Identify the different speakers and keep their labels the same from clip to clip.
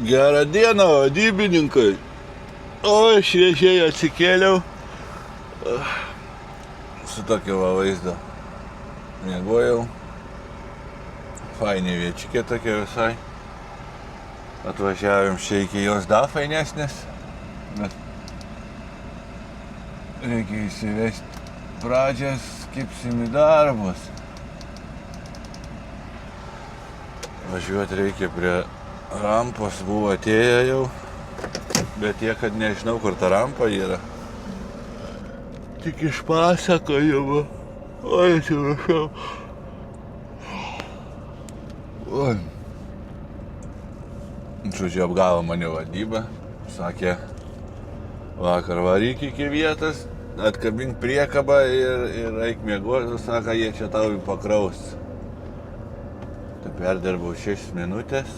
Speaker 1: Gerą dieną, vadybininkai. O, šviežiai atsikėliau. Su tokio vaizdo. Miegojau. Fainė viečikė tokia visai. Atvažiavom čia iki jos dar fainesnės. Bet reikia įsivesti pradžias, kipsim į darbus. Važiuoti reikia prie rampos, buvo atėję jau. Bet tiek, kad nežinau, kur ta rampa yra. Tik iš pasakojimo. Oi, atsiprašau. Oi. Žodžiu, apgavo mane vadyba. Sakė, vakar varyk iki vietos, atkabink priekabą ir eik miegoti. Sako, jie čia tau pakraus. Tai perdirbau 6 minutės.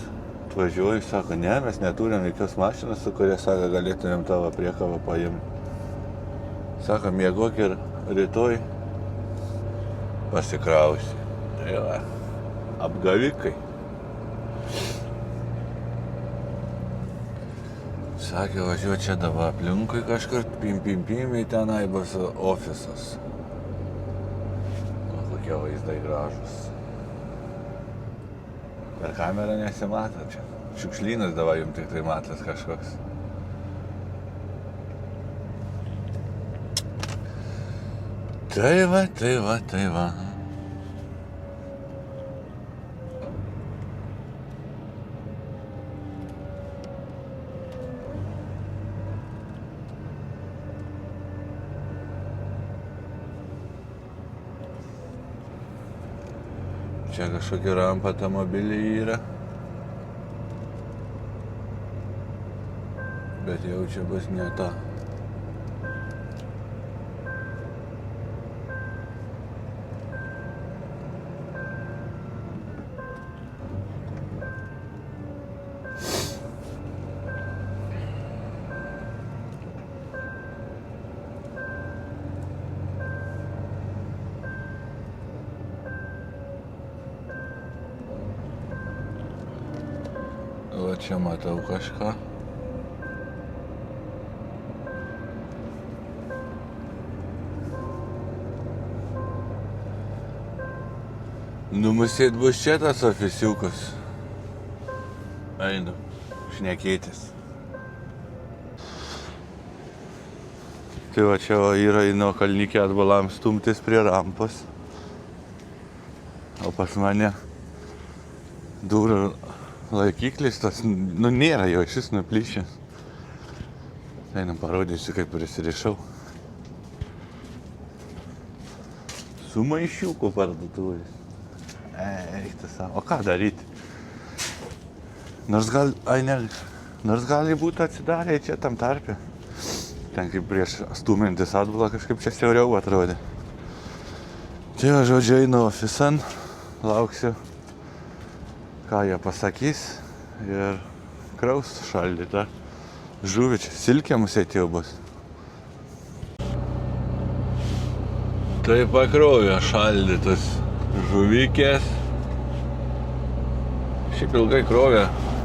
Speaker 1: Važiuoju, sako, ne, mes neturim jokios mašinos, su kuria, sako, galėtumėm tavo priekabą paimti. Sako, miegok ir rytoj pasikrausi. Tai va, apgavikai. Sakė, važiuoju čia dabar aplinkui kažkur, pim į tenai bus ofisas. O, kokie vaizdai gražus. Per kamerą nesimato čia. Šiukšlynas dabar jums tik tai matas kažkoks. Tai va. Čia kažkokia rampa automobilį yra. Bet jau čia bus ne ta. Va čia matau kažką. Numusėt bus čia tas ofisiukas. Einu, šnekėtis. Tai va čia yra nuo Kalnikė atbalam stumtis prie rampos. O pas mane durų laikiklis tas, nėra jo, šis nuplyšęs. Einam parodysiu, kaip prisirišau. Su maišiuku parduotuvės. Eiktas savo. O ką daryti? Nors gali būti atsidarę čia tam tarpe. Ten kaip prieš stumintis atbulą kažkaip čia siauriau atrodė. Čia žodžiu einu ofisan, lauksiu, ką jie pasakys ir kraus šaldytą žuvį. Čia silkė mūsų atėjo bus. Tai pakrovė šaldytas žuvikės. Šiaip ilgai krovė.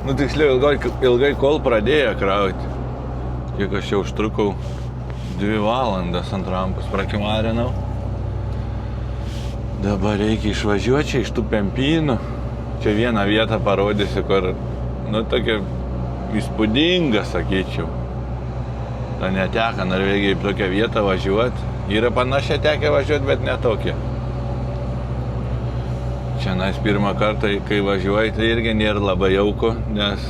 Speaker 1: Nu tiksliau ilgai kol pradėjo krauti. Kiek aš jau užtrukau 2 valandas ant rampos prakimarinau. Dabar reikia išvažiuoti čia iš tų pempynų. Čia vieną vietą parodysiu, kur, nu, tokia įspūdinga, sakyčiau. Ta neteka Norvegijai tokią vietą važiuoti. Yra panašia tekę važiuoti, bet ne tokia. Čia nais pirmą kartą, kai važiuoji, tai irgi nėra labai jauku, nes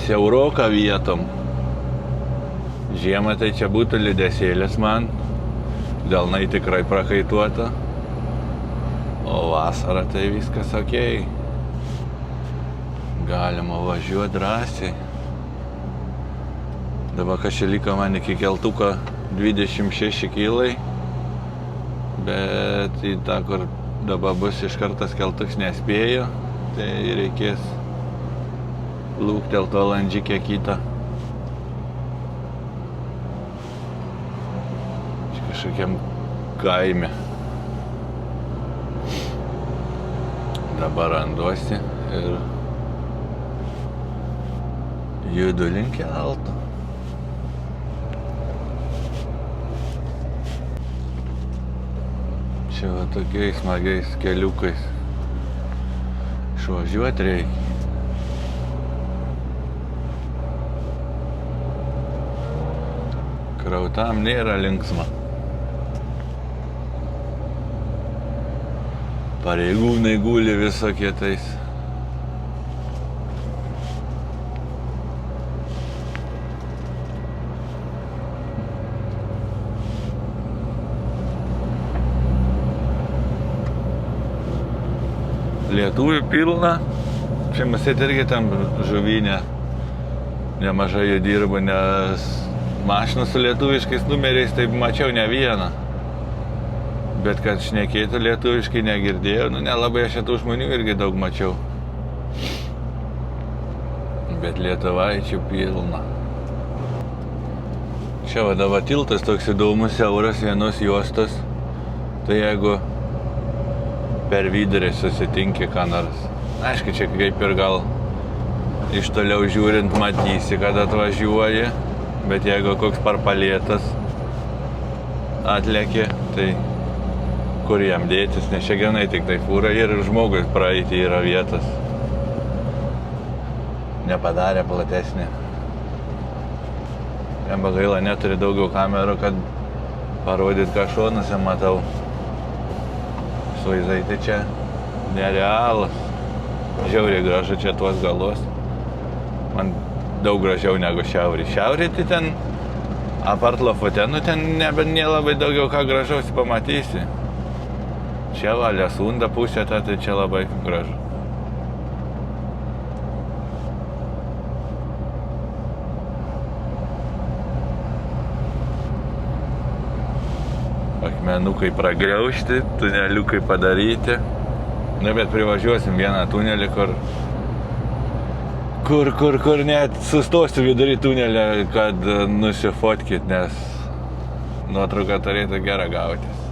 Speaker 1: siauroka vietom. Žiemą tai čia būtų liūdesėlis man, delnai tikrai prakaituota. O vasarą tai viskas okei. Galima važiuoti drąsiai. Dabar kas čia liko man iki keltuko 26 kilai. Bet į tą, kur dabar bus iš kartas keltuks nespėjo, tai reikės lūktelt valandžikę kitą. Čia kažkokiam kaime. Dabar randuosi ir Judu link kelto. Čia va tokiais smagiais keliukais išvažiuoti reikia. Krautam nėra linksma. Pareigūnai guli visokie tais. Lietuvių pilna. Čia matyt irgi tam žuvinė nemažai jų dirba, nes mašiną su lietuviškais numeriais taip mačiau ne vieną. Bet kad šnekėtų lietuviškai negirdėjau, nelabai aš tų žmonių irgi daug mačiau. Bet lietuvaičių pilna. Čia va dabar tiltas toks įdomus, siauras, vienos juostos. Tai jeigu per vidurį susitinki ką nors. Aišku, čia kaip ir gal iš toliau žiūrint matysi, kad atvažiuoji. Bet jeigu koks parpalėtas atlėkė, tai kur jam dėtis, nes čia genai tik tai fūra ir žmogus praeiti yra vietas. Nepadarė platesnį. Jam gaila neturi daugiau kamerų, kad parodyt, ką šonuose matau. Suizai tai čia nerealas. Žiauriai gražu čia tuos galus. Man daug gražiau negu šiaurė. Šiaurė tai ten apart Lofotenų ten nelabai daugiau ką gražaus pamatysi. Čia va Lesunda pusė, tai čia labai gražu. Akmenukai pragriaužti, tuneliukai padaryti. Na, bet privažiuosim vieną tunelį, kur net sustosiu vidury tunelį, kad nusifotkit, nes nuotrauka turėtų gerą gautis.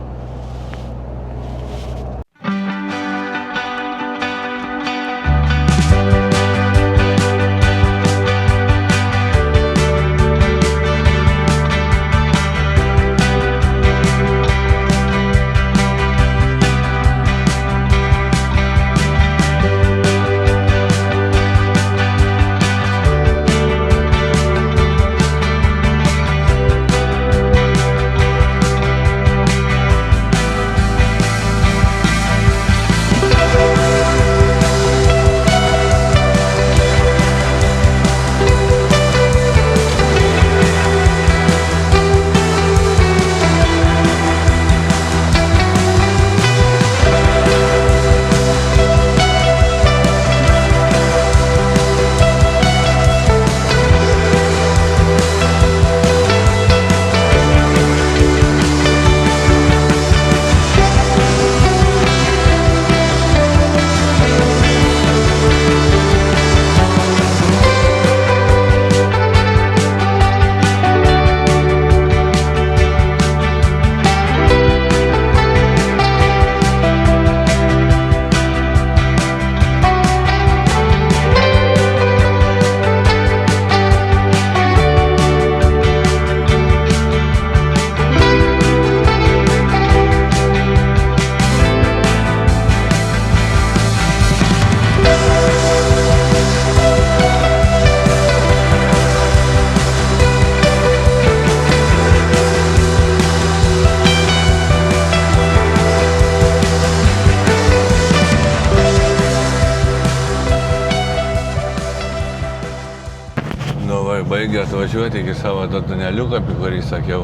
Speaker 1: Baigė atvažiuoti iki savo to tuneliuką, apie kurį sakiau.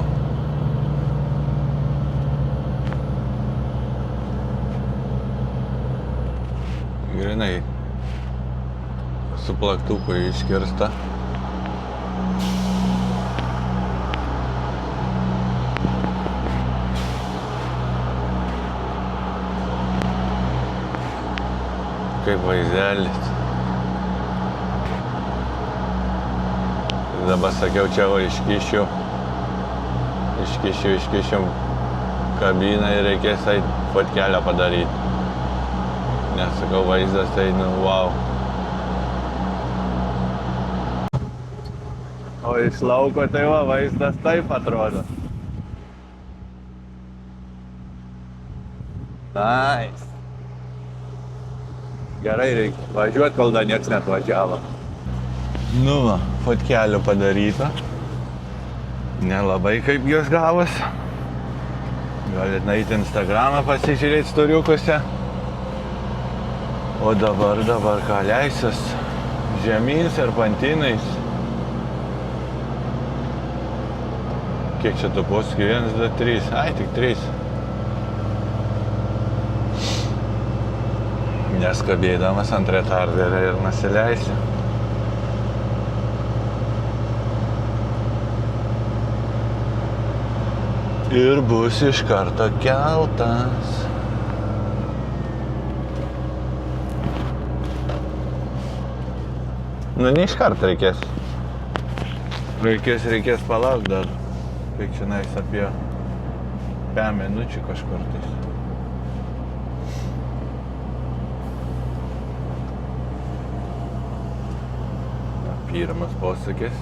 Speaker 1: Grinai su plaktuku iškirsta. Kaip vaizdelis. Dabar sakiau, čia va iškišiu kabiną ir reikės fotkelę padaryti. Nes sakau, vaizdas tai, wow. O iš lauko tai va, vaizdas taip atrodo. Nice. Gerai, reikia važiuoti, kol dar nieks net važiavo. Nu va, fotkelio padaryta. Nelabai kaip jos gavos. Galit nueiti Instagramą pasižiūrėti storiukuose. O dabar ką leisiuos žemyn serpantinais. Kiek čia tų posūkių? 1, 2, 3. Ai, tik 3. Neskabėdamas ant retarderio ir nusileisiu. Ir bus iš karto keltas. Nu, ne iš karto reikės. Reikės palaukti dar. Kiek čia nais apie 5 minučių kažkur tais. Pirmas posūkis.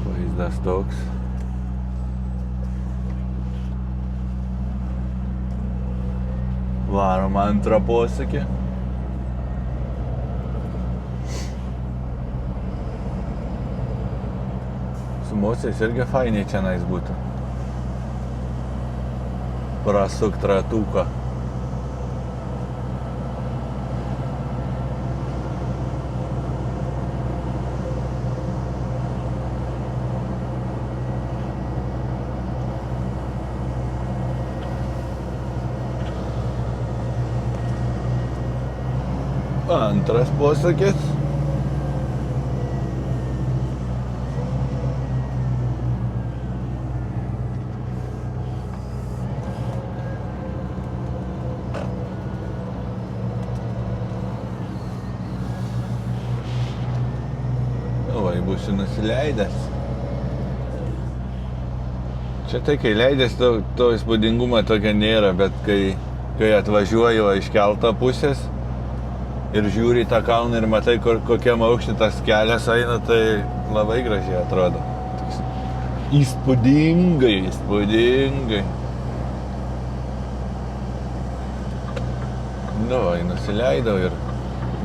Speaker 1: Vaizdas toks. Varom antrą posūkį. Su mosiais irgi fainiai čia nais būtų. Prasukt ratuką. Antras posūkis. Vai būsiu nusileidęs. Čia tai, kai leidęs, to įspūdingumo tokio nėra, bet kai atvažiuoju iš kelto pusės ir žiūri į tą kalną ir matai, kokiam aukštį tas kelias eina, tai labai gražiai atrodo. Įspūdingai. Nu, nusileidau ir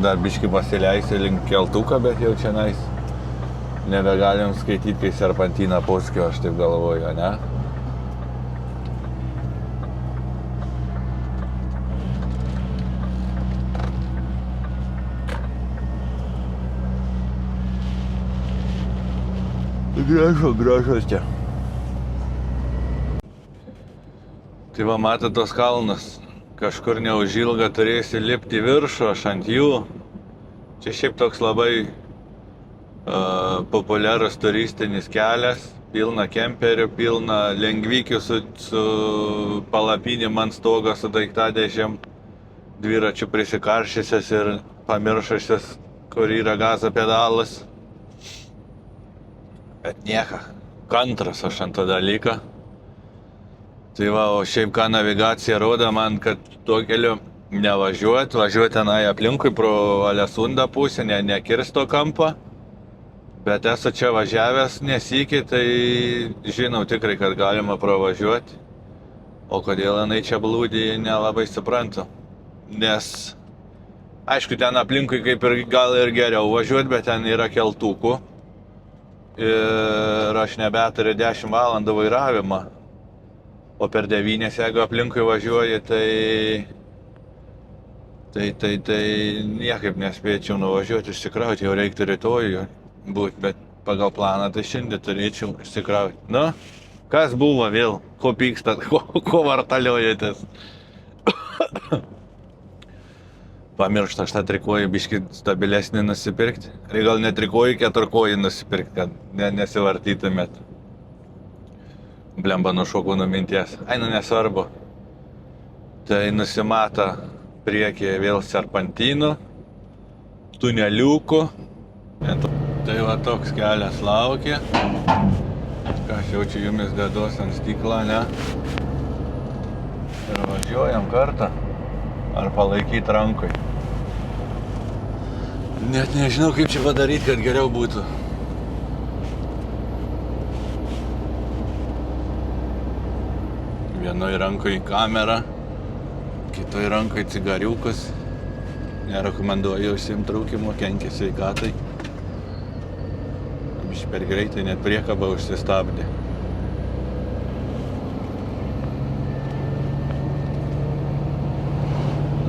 Speaker 1: dar biškį pasileisiu link keltuką, bet jau čia nais. Nebegalim skaityti, kai serpantiną posūkio, aš taip galvoju, ne? Gražus čia. Tai va, matot tos kalnus. Kažkur neužilga turėsi lipti viršų, aš ant jų. Čia šiaip toks labai populiarus turistinis kelias, pilna kemperių, pilna lengvykių su palapinėm ant stogo, su daiktadėžėm, dviračių prisikaršysias ir pamiršusias, kur yra gazo pedalas. Bet nieka, kantras aš ant to dalyką. Tai va, o šiaip ką navigacija rodo man, kad tuo keliu nevažiuot, važiuot tenai aplinkui pro Alesundą pusę, nekirsto kampą. Bet esu čia važiavęs nesykį, tai žinau tikrai, kad galima pravažiuoti. O kodėl jinai čia blūdi, nelabai suprantu. Nes, aišku, ten aplinkui kaip ir gal ir geriau važiuoti, bet ten yra keltukų. Ir aš nebeturiu 10 valandų vairavimą. O per 9, jeigu aplinkui važiuoji, tai niekaip nespėčiau nuvažiuoti, išsikrauti, jau reiktų rytoj būt, bet pagal planą tai šiandien turėčiau išsikrauti. Nu, kas buvo vėl? Ko pykstat? Ko vartaliojatės? Pamiršta aš tą trikojį biškį stabilesnį nusipirkti. Ir gal ne trikojį, 4-kojį nusipirkti, kad nesivartytumėt. Blemba nušokau nuo minties. Ai, nu nesvarbu. Tai nusimata priekyje vėl serpantinų, tuneliukų. Tai va toks kelias laukia. Ką aš jau čia jumis deduos ant stiklą, ne? Ir važiuojam kartą. Ar palaikyti rankai. Net nežinau, kaip čia padaryti, kad geriau būtų. Vienoj rankai kamera, kitoj rankai cigariukas. Nerekomenduoju užsiimti rūkymo, kenkia sveikatai. Biškį per greitai net priekaba užsistabdė.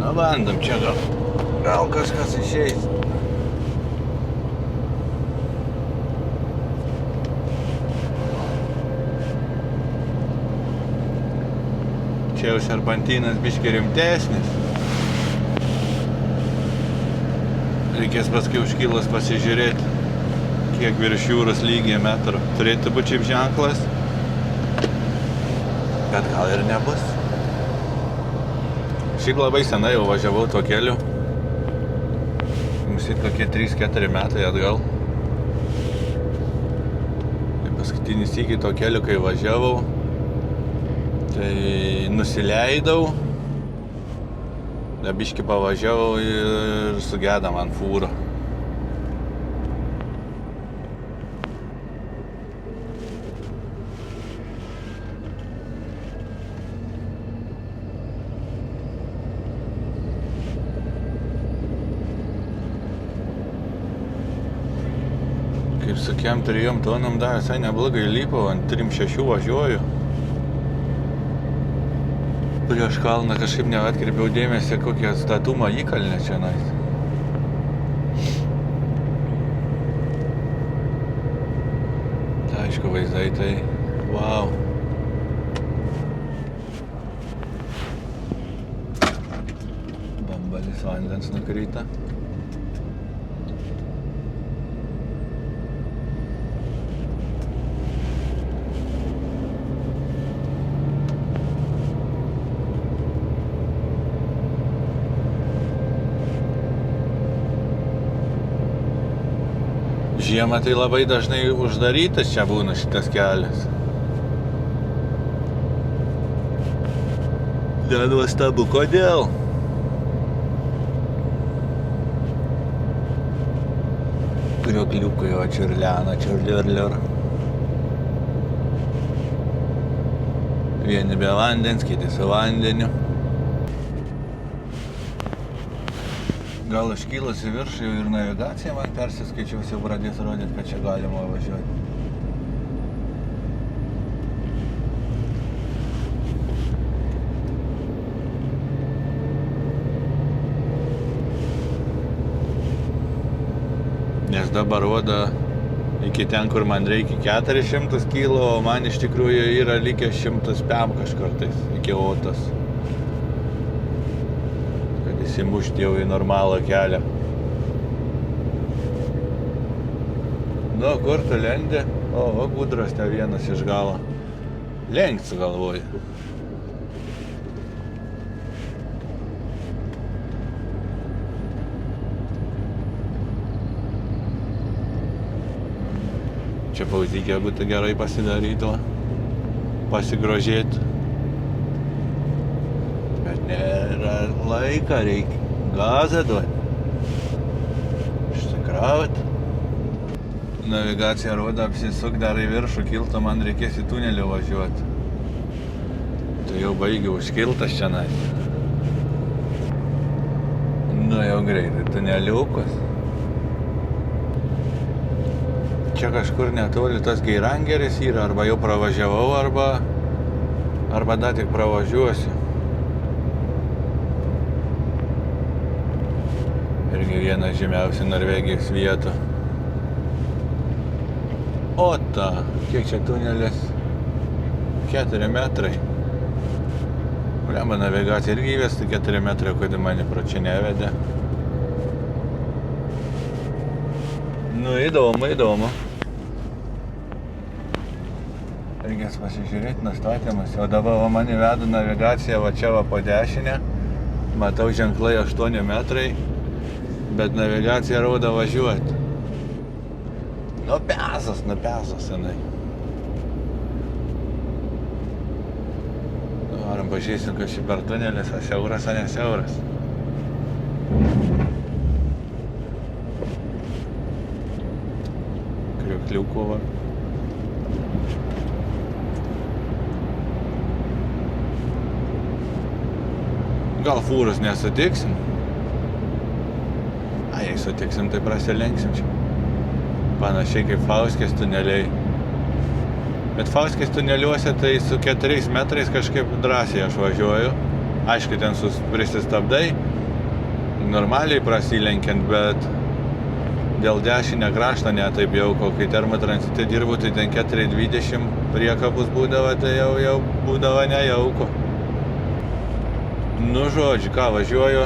Speaker 1: Na, bandom čia gal kažkas išeis. Čia jau serpantinas biškį rimtesnis. Reikės paskui užkilus pasižiūrėti, kiek virš jūros lygiai metrų. Turėtų būti šiaip ženklas, bet gal ir nebus. Šiaip labai senai jau važiavau tuo keliu. Musit kokie 3-4 metai atgal. Tai paskutinį sykį tuo keliu, kai važiavau, tai nusileidau. Biškį pavažiavau ir sugeda man fūra. Kaip su 3 tonom dar visai neblogai lypau, ant 3-6 važiuoju. Prieš kalną kažkaip neatkreipiau dėmesį, kokią statumą įkalnė čia nais. Tai aišku, vaizdai tai wow. Bambalis vandens nukrita. Žiemą tai labai dažnai uždarytas čia būna šitas kelias. Nenuostabu, kodėl? Kriokliukai, o čiurlena, čiurliurliur. Vieni be vandens, kiti su vandeniu. Gal iškilus į viršų jau ir navigacija man persiskaičiaus, jau pradės rodyti, kad čia galima važiuoti. Nes dabar rodo iki ten, kur man reikia 400 kilo, o man iš tikrųjų yra likę 100 pem kažkartais iki Otos. Įsimušti jau į normalą kelią. Nu, kur tu lendi? O, gudras te vienas iš galo. Lenkt sugalvoji. Čia pauzykė būtų gerai pasidarytų, pasigrožėti. Nėra laika, reikia gazą duoti. Išsikraut. Navigacija rodo apsisuk dar į viršų kiltą, man reikės į tunelį važiuoti. Tai jau baigiau užkiltas čionai. Nu jau greitai, tuneliukas. Čia kažkur netoli tas Geirangeris yra, arba jau pravažiavau, arba dar tik pravažiuosiu. Irgi viena žymiausių Norvegijos vietų. Ota, kiek čia tunelis? 4 metrai. Blemba, navigacija irgi įvesta 4 metrai, kodėl mane pro čia nevedė. Nu, įdomu. Reikės pasižiūrėti nustatymus. O dabar mane veda navigacija va čia va po dešinę. Matau ženklai 8 metrai. Bet navigacija rodo važiuoti. Nupesas senai. Varom važiuojam, pažiūrėsim, kad šį per tunelis, a siauras, a nesiauras. Kriukliukų va. Gal fūrus nesutiksim? A, jei sutiksim, tai prasilenksim čia. Panašiai kaip Fauskės tuneliai. Bet Fauskės tuneliuose tai su 4 metrais kažkaip drąsiai aš važiuoju. Aišku, ten prisistabdai, normaliai prasilenkiant, bet dėl dešinę kraštą netaip jauko. Kai termotransite dirbu, tai ten 4,20 priekabus būdavo, tai jau būdavo nejauko. Nu, žodžiu, ką, važiuoju,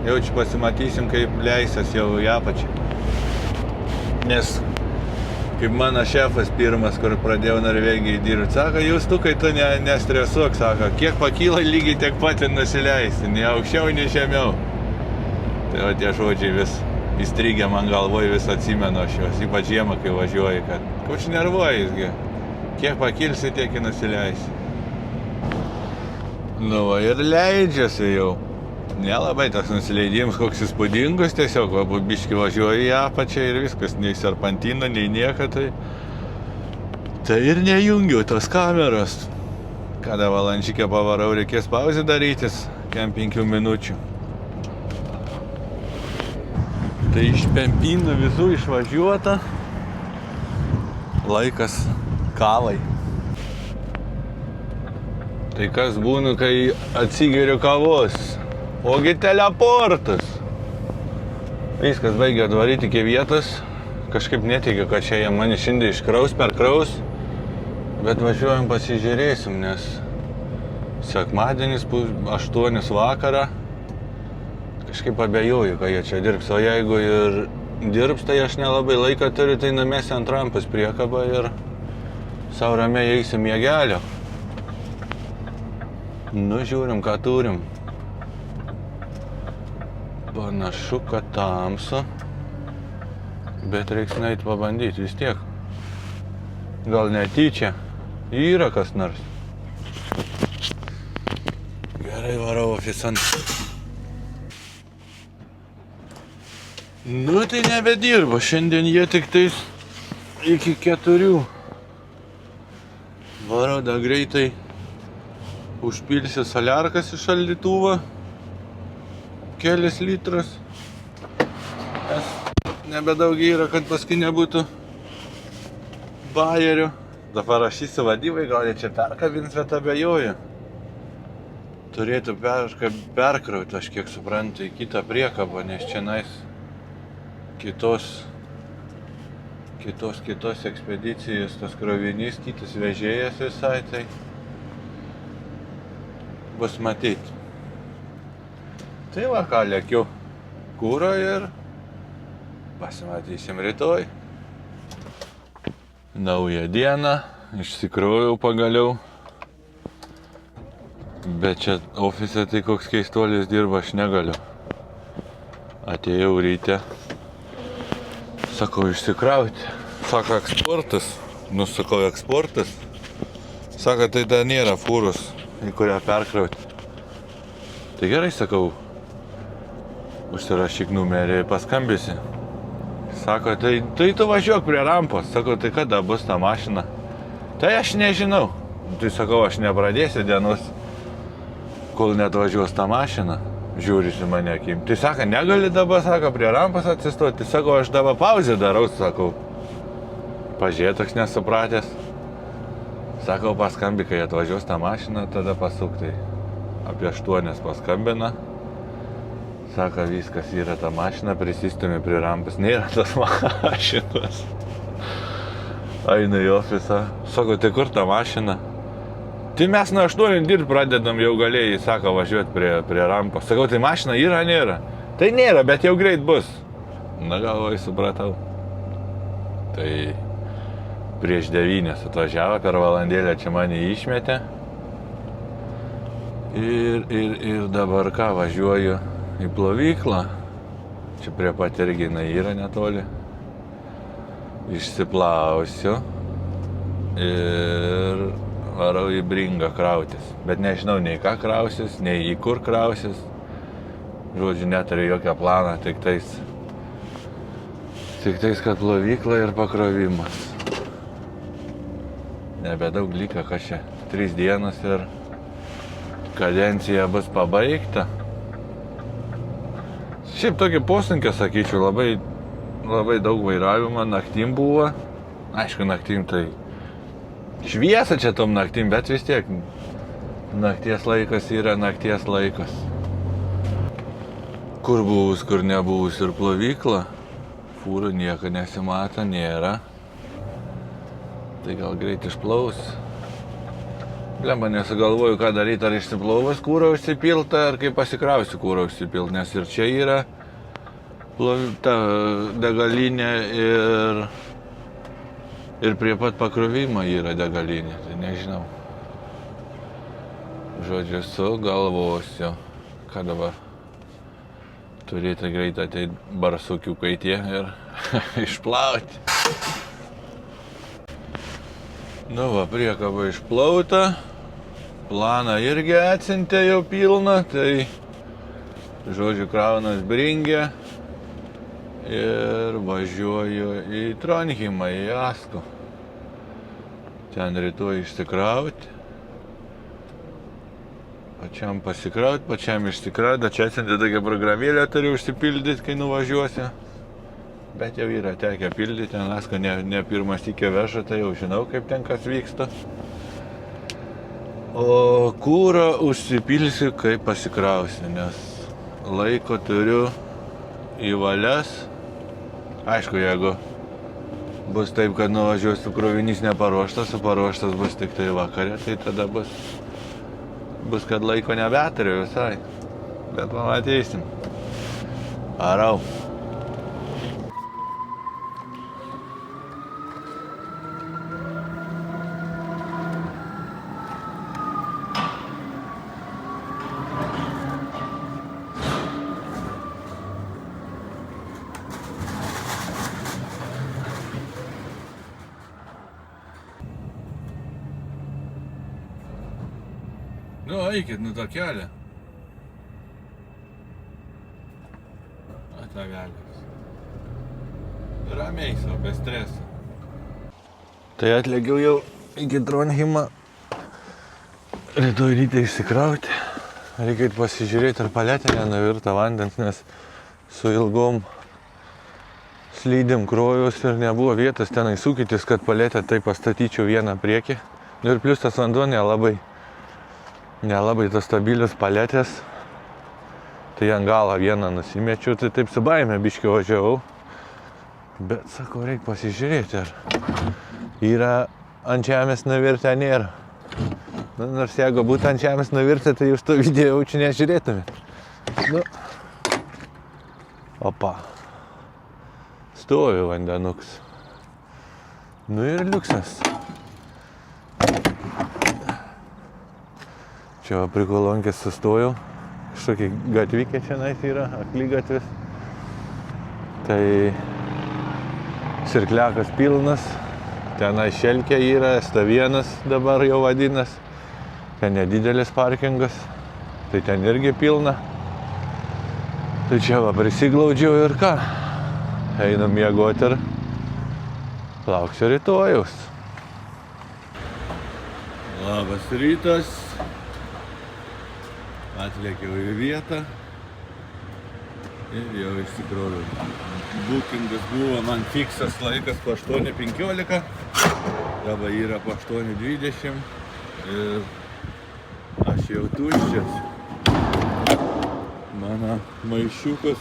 Speaker 1: jau čia pasimatysim, kaip leisas jau į apačią. Nes kaip mano šefas pirmas, kur pradėjau Norvegijai dirbti, sako, jūs tu, kai tu nestresuok, sako, kiek pakyla, lygiai tiek pat ir nusileisti, nei aukščiau, nei žemiau. Tai va tie žodžiai vis įstrigę man galvoj, vis atsimenu aš juos, ypač žiemą, kai važiuoji, kad kuč nervuojasgi, kiek pakilsi, tiek ir nusileisi. Nu va ir leidžiasi jau. Nelabai tas nusileidimas koks įspūdingus, tiesiog va, biškį važiuoju į apačią ir viskas, nei serpantino, nei nieko, tai ir nejungiu tos kameros. Kada valandžikę pavarau, reikės pauzę darytis, kem 5 minučių. Tai iš Pempinų visų išvažiuota, laikas kavai. Tai kas būna, kai atsigeriu kavos? Ogi teleportas. Viskas baigia atvaryti iki vietos. Kažkaip netikiu, kad čia jie mane šiandien iškraus, perkraus. Bet važiuojam pasižiūrėsim, nes sekmadienis 8 vakarą. Kažkaip abejoju, kad jie čia dirbs. O jeigu ir dirbs, tai aš nelabai laiką turiu, tai numesiu ant rampos priekabą ir sau ramiai eisim miegelio. Nu, žiūrim, ką turim. Panašu, kad tamsu, bet reiks nueit pabandyti vis tiek. Gal netyčia, yra kas nors. Gerai, varau ofisan. Nu, tai nebedirba, šiandien jie tik tais iki 4. Varau, da greitai užpilsiu saliarkas į šaldytuvą. Kelis litras. Nes nebedaug yra, kad paskui nebūtų bajerių. Dabar rašysiu vadybai, gal jie čia perkabins, bet abejoju. Turėtų perkrauti, aš kiek suprantu, į kitą priekabą, nes čia kitos ekspedicijos, tas krovinys, kitas vežėjas visai, tai bus matyti. Tai va, ką lėkiu kūro ir pasimatysim rytoj. Naują dieną, išsikrovau pagaliau. Bet čia ofise tai koks keistuolis dirba, aš negaliu. Atėjau ryte, sakau, išsikrauti. Sako, eksportas. Nusakau, eksportas. Sako, tai dar nėra fūros, į kurią perkrauti. Tai gerai, sakau. Užsirašyk numerį ir paskambisi. Sako, tai tu važiuok prie rampos. Sako, tai kada bus ta mašina? Tai aš nežinau. Tai sakau, aš nepradėsiu dienos, kol net važiuos ta mašina. Žiūrisi mane akim. Tai sako, negali dabar, sako, prie rampos atsistoti. Tai sako, aš dabar pauzę darau, sakau. Pažiūrėt, toks nesupratęs. Sakau, paskambi, kai atvažiuos ta mašina, tada pasuk. Tai apie 8 paskambina. Sako, viskas yra ta mašina, prisistumi prie rampos, nėra tos mašinos. Einu į ofisą, sako, tai kur ta mašina? Tai mes nuo 8 dirbt pradedam, jau galėjai, sako, važiuoti prie rampos. Sakau, tai mašina yra, nėra? Tai nėra, bet jau greit bus. Na, galvoj, supratau. Tai prieš 9 atvažiavo, per valandėlę čia mane išmetė. Ir dabar ką, važiuoju į plovyklą. Čia prie pat irgi yra netoli. Išsiplausiu ir varau į Bringą krautis. Bet nežinau nei ką krausis, nei į kur krausis. Žodžiu, neturiu jokio planą, tik tais, kad plovykla ir pakrovimas. Nebedaug liko, kad čia 3 dienas ir kadencija bus pabaigta. Šiaip tokį poslinkį, sakyčiau, labai daug vairavimo naktim buvo. Aišku, naktim tai šviesa čia tom naktim, bet vis tiek nakties laikas yra nakties laikas. Kur buvus, kur nebuvus ir plovykla, fūrų nieko nesimato, nėra. Tai gal greit išplaus. Blemba, nesugalvoju, ką daryti, ar išsiplovus kūrą užsipiltą, ar kaip pasikrausiu kūrą užsipiltą, nes ir čia yra ta degalinė ir prie pat pakrovimo yra degalinė, tai nežinau. Žodžiu, sugalvosiu, ką dabar turėtų greit ateiti barsukiukai tie ir išplauti. Nu va, priekaba išplauta, planą irgi atsiuntė jau pilną, tai žodžiu kraunas Bringę ir važiuoju į Tronheimą, į Askų. Ten rytoj išsikrauti. Pačiam pasikrauti, pačiam išsikrauti, čia atsiuntė tokią programėlę turiu užsipildyti, kai nuvažiuosiu. Bet jau yra tekę pildyti, ten Asko ne pirmas sykį veža, tai jau žinau, kaip ten kas vyksta. O kūrą užsipilsiu, kai pasikrausiu, nes laiko turiu į valias. Aišku, jeigu bus taip, kad nuvažiuosiu krovinys neparuoštas, o paruoštas bus tik tai vakare, tai tada bus, kad laiko nebeturiu visai. Bet pamatysim. Arau. Nu, eikit, nu tą kelią. Atavelės. Ramiai savo, be streso. Tai atlėgiau jau iki Tronheimą. Rytoj ryte išsikrauti. Reikia pasižiūrėti, ar paletė nenuvirta vandens, nes su ilgom slydėm krojus ir nebuvo vietos tenai sukytis, kad paletę tai pastatyčiau vieną priekį. Ir plius tas vanduo nelabai tas stabilius paletės. Tai ant galą vieną nusimečiau, tai taip su baime biškį važiavau. Bet sakau, reikia pasižiūrėti, ar yra ant žemės nuvirtę, nėra. Nors jeigu būtų ant žemės nuvirtę, tai jūs to video jaučiu nežiūrėtumėt. Nu. Opa. Stovi vandenuks. Nu ir liuksas. Čia va prikolonkės sustojau. Kažkokia gatvikė čianais yra, aklygatvis. Tai sirkliakas pilnas. Tenai šelkė yra, S1 dabar jau vadinas. Ten nedidelis parkingas. Tai ten irgi pilna. Tai čia va prisiglaudžiau ir ką. Einu miegoti ir lauksiu rytojaus. Labas rytas. Atlėkiau į vietą ir jau išsikroviau. Bookingas buvo man fiksas laikas po 8:15, dabar yra po 8:20 ir aš jau tuščias. Mano maišiukas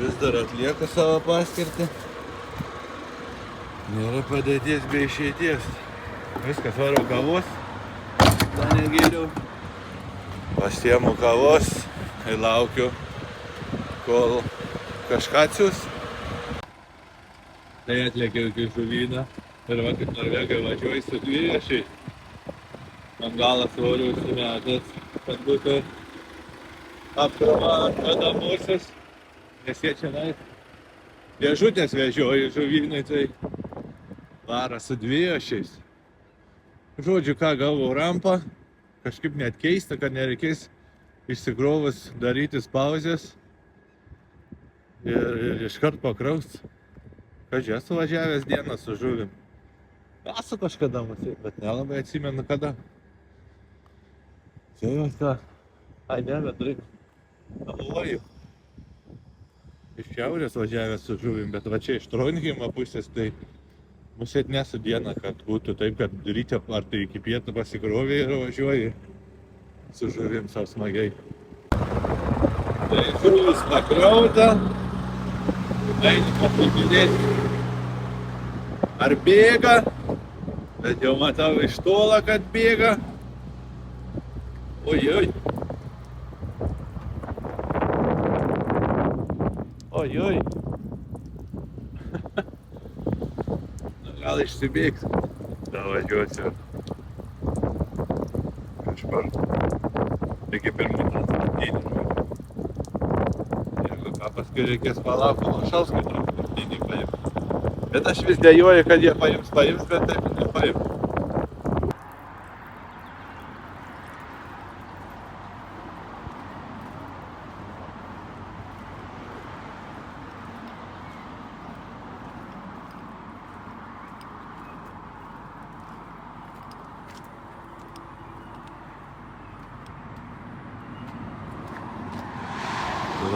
Speaker 1: vis dar atlieka savo paskirtį. Nėra padėties be išeities. Viskas, varau kavos, tą negėliau. Pasiemu kavos ir laukiu, kol kažką atsiųs. Tai atlėkiau iki Žuvyno ir va kaip Norvegai važiuoju su dviračiais. Man galas svoriu užsimetęs, kad būtų apkrova atvedamusis, nes jie čia dėžutės vežioju Žuvynai, tai vara su dviračiais. Žodžiu, ką gavau rampą, kažkaip net keista, kad nereikės išsikrovus darytis pauzės ir iškart pakraust. Kažkai esu važiavęs dieną su žuvim. Esu kažkada matai, bet nelabai atsimenu kada. Čia jau ką? Ai ne, bet galvoju. Iš šiaurės važiavęs su žuvim, bet va čia iš Tronheimo pusės, tai musėt nesu dieną, kad būtų taip, kad ryte ar tai iki pietų pasikrovė ir važiuoji su žuvim savo smagiai. Tai žuvis pakrauta, eini pasižiūrėti, ar bėga, bet jau matau iš tolo, kad bėga. Oi. Oi. Gal išsibėgs. Važiuosiu. Kažkur. Reikia pirmutą. Jeigu ką paskui reikės palaukti, šals, kad truputį paims. Bet aš vis dejuoju, kad jie paims, bet taip nepaims.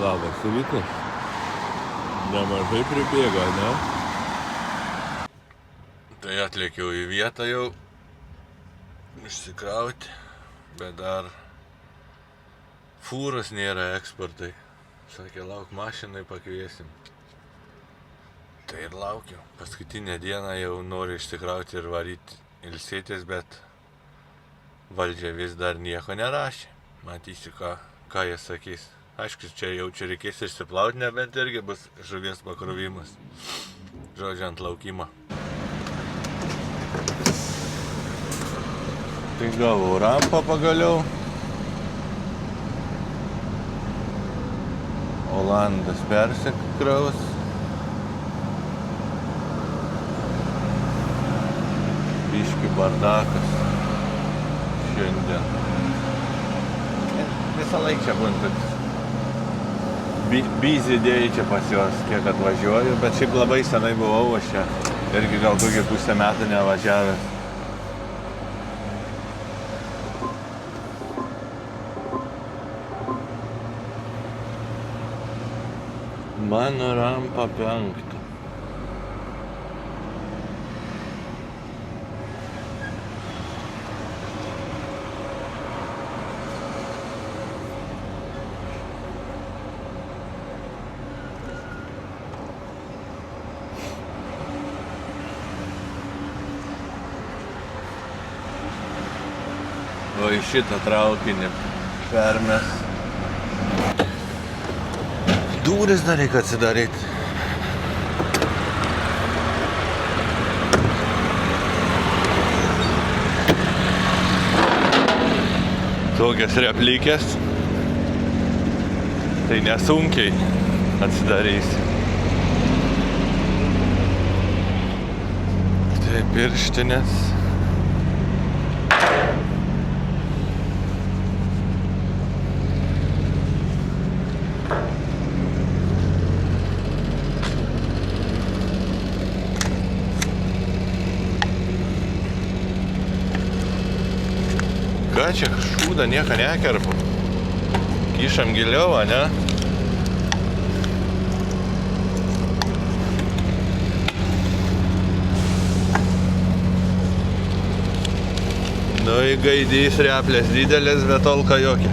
Speaker 1: Labas rytas. Nemažai pribėga, ne? Tai atlėkiau į vietą jau išsikrauti, bet dar fūros nėra eksportai. Sakė, lauk mašinai pakviesim. Tai ir laukiau. Paskutinę dieną jau noriu išsikrauti ir varyti ilsėtis, bet valdžia vis dar nieko nerašė. Matysiu, ką jie sakys. Aišku, čia reikės išsiplauti, nebent irgi bus žuvies pakrovimas. Žodžiu, ant laukimo. Tai gavau rampą pagaliau. Olandas persikraus. Biški bardakas šiandien. Visą laiką čia būna busy day čia pas juos, kiek atvažiuoju, bet šiaip labai senai buvau aš čia. Irgi gal kokį pusę metų nevažiavęs. Mano rampa 5. O į šitą traukinį permes. Duris dar reikia atsidaryti. Tokias replikės. Tai nesunkiai atsidarysi. Tai pirštinės. Ką čia šūdą nieko nekerpu? Kišam giliau, ne? Nu, įgaidys replės didelės, bet tolka jokia.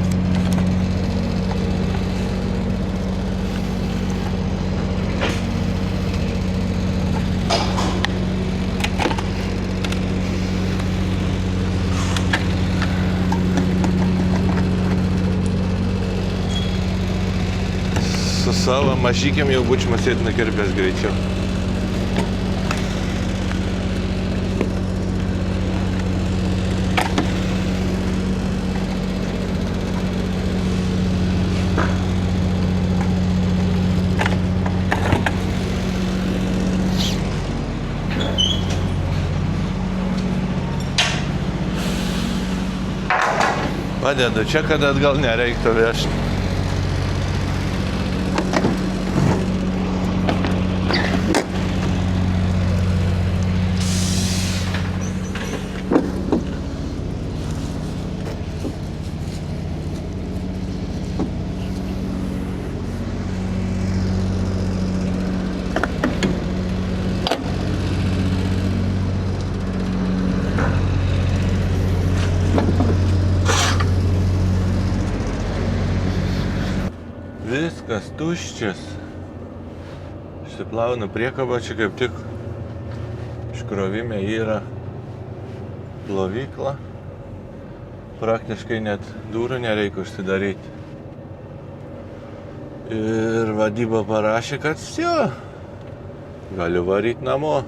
Speaker 1: Su savo mažykiam jau būčiau masėt nukirpęs greičiau. Padedu čia, kad atgal nereiktų vežti. Viskas tuščias. Išsiplaunu priekabą, čia kaip tik iškrovime yra plovykla. Praktiškai net durų nereikia užsidaryti. Ir vadyba parašė, kad vsio, galiu varyti namo.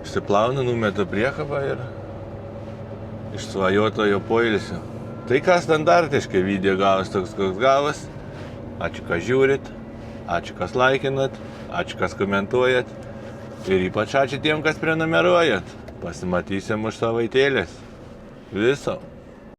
Speaker 1: Išsiplaunu, numetu priekabą ir išsvajotojo poilsio. Tai ką standartiškai video gavas toks, koks gavas. Ačiū, kas žiūrit, ačiū, kas laikinat, ačiū, kas komentuojat ir ypač ačiū tiem, kas prenumeruojat. Pasimatysim už savaitėlės. Viso.